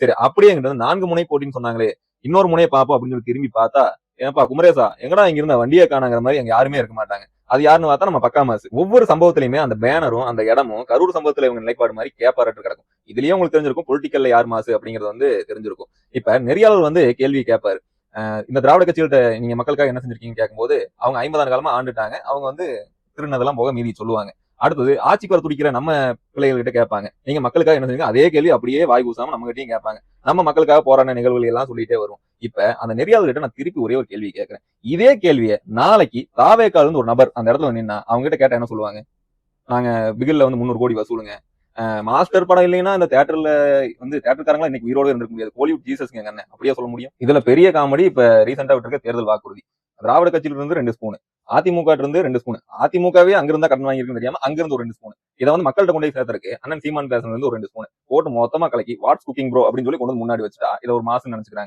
சரி அப்படியே எங்கிட்ட 4 முனை போட்டின்னு சொன்னாங்களே, இன்னொரு முனையை பார்ப்போம் அப்படின்னு சொல்லி திரும்பி பார்த்தா, ஏன்பா குமரேசா எங்கடா இங்க இருந்த வண்டியை காணாங்கிற மாதிரி அங்க யாருமே இருக்க மாட்டாங்க. அது யாருன்னு பார்த்தா நம்ம பக்கா மாசு. ஒவ்வொரு சம்பவத்திலயுமே அந்த பேனரும் அந்த இடமும் கரூர் சம்பவத்துல இவங்க நிலைப்பாடு மாதிரி கேப்பாரட்டு கிடக்கும். இதுலயே உங்களுக்கு தெரிஞ்சிருக்கும் பொலிட்டிக்கல்ல யார் மாசு அப்படிங்கிறது தெரிஞ்சிருக்கும். இப்ப நெறியாளர் கேள்வி கேட்பாரு. இந்த திராவிட கட்சிகள்கிட்ட நீங்க மக்களுக்காக என்ன செஞ்சிருக்கீங்கன்னு கேட்கும்போது அவங்க 50 ஆண்டு காலமா ஆண்டுட்டாங்க. அவங்க திருநதெல்லாம் போக மீதி சொல்லுவாங்க. அடுத்தது ஆட்சிக்கு வர துடிக்கிற நம்ம பிள்ளைகள் கிட்ட கேட்பாங்க, நீங்க மக்களுக்காக என்ன செஞ்சீங்க? அதே கேள்வி அப்படியே வாய் கூசாம நம்ம கிட்டையும் கேட்பாங்க. நம்ம மக்களுக்காக போராடின நிகழ்வுகள் எல்லாம் சொல்லிட்டே வரும். இப்ப அந்த நெறியாளர்கிட்ட நான் திருப்பி ஒரே ஒரு கேள்வி கேட்கிறேன். இதே கேள்வியை நாளைக்கு தாவேக்கால ஒரு நபர் அந்த இடத்துல நின்னா அவங்க கிட்ட கேட்டா என்ன சொல்லுவாங்க? நாங்க பிகில்ல 300 கோடி வசூலுங்க. மாஸ்டர் படம் இல்லைன்னா இந்த தியேட்டர்ல தியேட்டர்காரங்களா இன்னைக்கு உயிரோட இருந்திருக்க முடியாது. கோலிவுட் ஜீசஸ்ங்க என்ன அப்படியே சொல்ல முடியும். இதுல பெரிய காமெடி இப்ப ரீசெண்டா விட்டுருக்க தேர்தல் வாக்குறுதி. திராவிட கட்சியில இருந்து 2 ஸ்பூன், அதிமுக இருந்து 2 ஸ்பூன், அதிமுகவே அங்கிருந்தா கடன் வாங்கியிருக்குன்னு தெரியாம அங்கிருந்து ஒரு 2 ஸ்பூன். இதை மக்கள்கிட்ட கொண்டு போய் சேர்த்தருக்கு அண்ணன் சீமான் பேசுறது ஒரு 2 ஸ்பூன் போட்டு மொத்தமா கலக்கி வாட்ஸ் குக்கிங் ப்ரோ அப்படின்னு சொல்லி கொண்டு முன்னாடி வச்சுட்டா இதை ஒரு மாசம் நினைச்சுக்கிறாங்க.